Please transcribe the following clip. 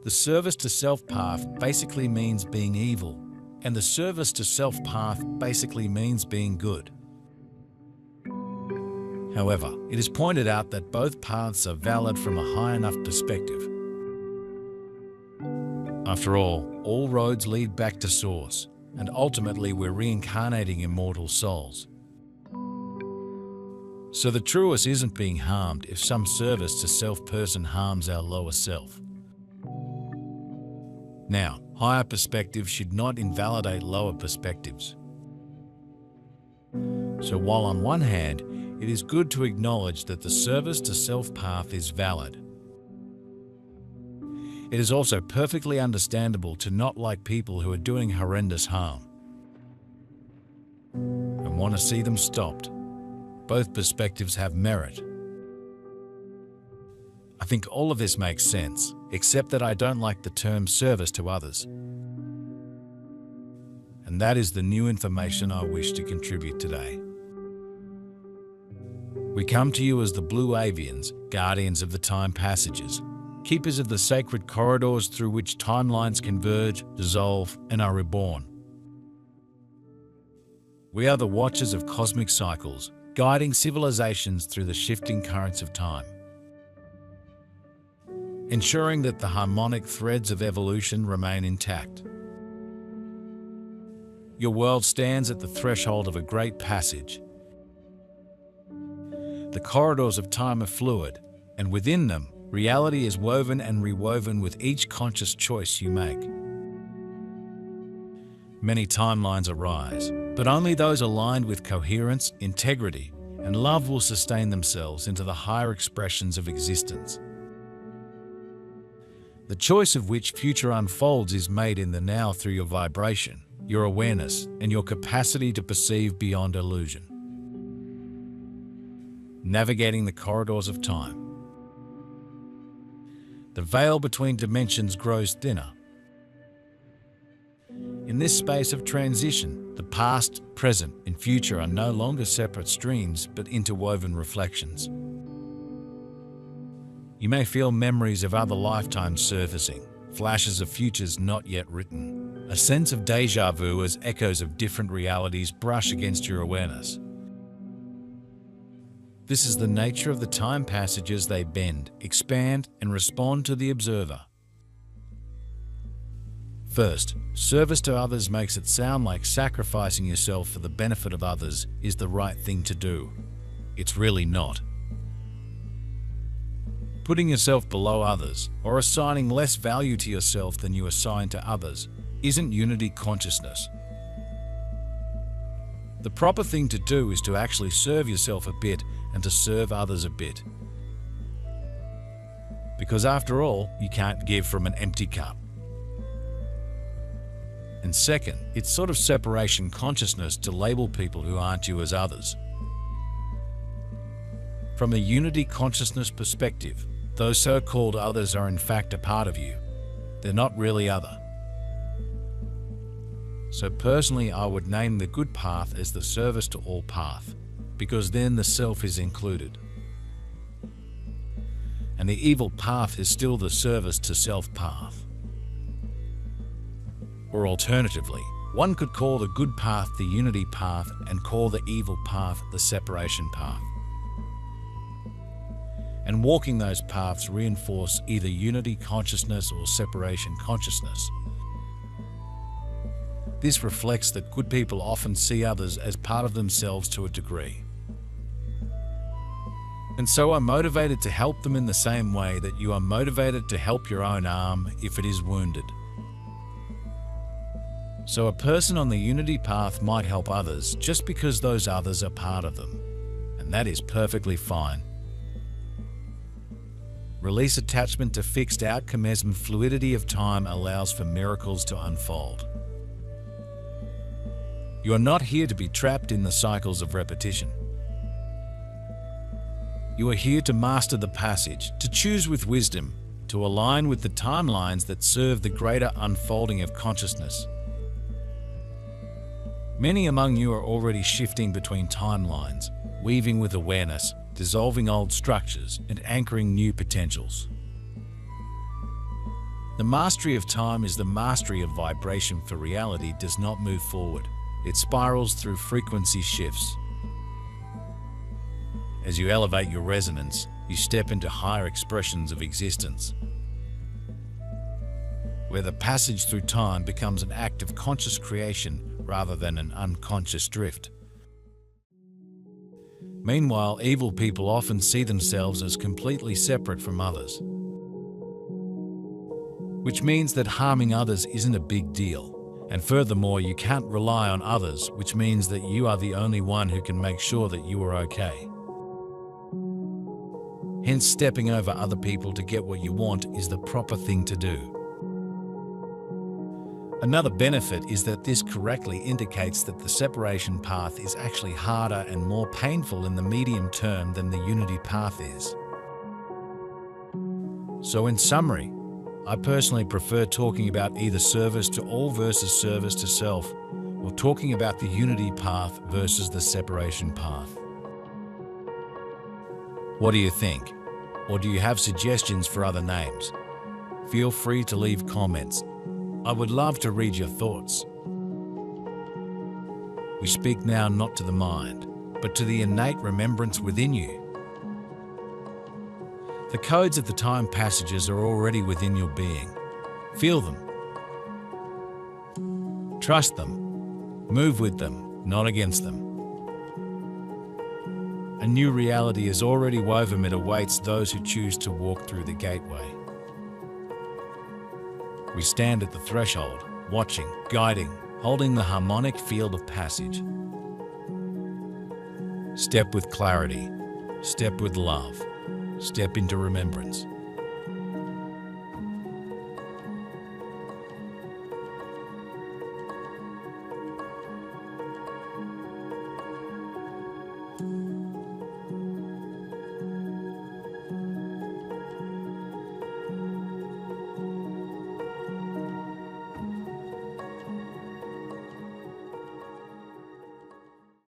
the service to self path basically means being evil, and the service to self path basically means being good. However, it is pointed out that both paths are valid from a high enough perspective. After all roads lead back to Source, and ultimately we're reincarnating immortal souls. So the truest isn't being harmed if some service to self-person harms our lower self. Now, higher perspectives should not invalidate lower perspectives. So while on one hand, it is good to acknowledge that the service to self-path is valid, it is also perfectly understandable to not like people who are doing horrendous harm and want to see them stopped. Both perspectives have merit. I think all of this makes sense, except that I don't like the term service to others. And that is the new information I wish to contribute today. We come to you as the Blue Avians, guardians of the time passages, keepers of the sacred corridors through which timelines converge, dissolve, and are reborn. We are the watchers of cosmic cycles, guiding civilizations through the shifting currents of time, ensuring that the harmonic threads of evolution remain intact. Your world stands at the threshold of a great passage. The corridors of time are fluid, and within them, reality is woven and rewoven with each conscious choice you make. Many timelines arise, but only those aligned with coherence, integrity, and love will sustain themselves into the higher expressions of existence. The choice of which future unfolds is made in the now through your vibration, your awareness, and your capacity to perceive beyond illusion. Navigating the corridors of time. The veil between dimensions grows thinner. In this space of transition, the past, present, and future are no longer separate streams but interwoven reflections. You may feel memories of other lifetimes surfacing, flashes of futures not yet written, a sense of déjà vu as echoes of different realities brush against your awareness. This is the nature of the time passages. They bend, expand, and respond to the observer. First, service to others makes it sound like sacrificing yourself for the benefit of others is the right thing to do. It's really not. Putting yourself below others, or assigning less value to yourself than you assign to others, isn't unity consciousness. The proper thing to do is to actually serve yourself a bit and to serve others a bit. Because after all, you can't give from an empty cup. And second, it's sort of separation consciousness to label people who aren't you as others. From a unity consciousness perspective, those so-called others are in fact a part of you. They're not really other. So personally, I would name the good path as the service to all path, because then the self is included. And the evil path is still the service to self path. Or alternatively, one could call the good path the unity path and call the evil path the separation path. And walking those paths reinforce either unity consciousness or separation consciousness. This reflects that good people often see others as part of themselves to a degree, and so are motivated to help them in the same way that you are motivated to help your own arm if it is wounded. So a person on the unity path might help others just because those others are part of them, and that is perfectly fine. Release attachment to fixed outcomes, and fluidity of time allows for miracles to unfold. You are not here to be trapped in the cycles of repetition. You are here to master the passage, to choose with wisdom, to align with the timelines that serve the greater unfolding of consciousness. Many among you are already shifting between timelines, weaving with awareness, dissolving old structures, and anchoring new potentials. The mastery of time is the mastery of vibration, for reality does not move forward. It spirals through frequency shifts. As you elevate your resonance, you step into higher expressions of existence, where the passage through time becomes an act of conscious creation rather than an unconscious drift. Meanwhile, evil people often see themselves as completely separate from others, which means that harming others isn't a big deal. And furthermore, you can't rely on others, which means that you are the only one who can make sure that you are okay. Hence, stepping over other people to get what you want is the proper thing to do. Another benefit is that this correctly indicates that the separation path is actually harder and more painful in the medium term than the unity path is. So in summary, I personally prefer talking about either service to all versus service to self, or talking about the unity path versus the separation path. What do you think? Or do you have suggestions for other names? Feel free to leave comments. I would love to read your thoughts. We speak now not to the mind, but to the innate remembrance within you. The codes of the time passages are already within your being. Feel them. Trust them. Move with them, not against them. A new reality is already woven. It awaits those who choose to walk through the gateway. We stand at the threshold, watching, guiding, holding the harmonic field of passage. Step with clarity. Step with love. Step into remembrance.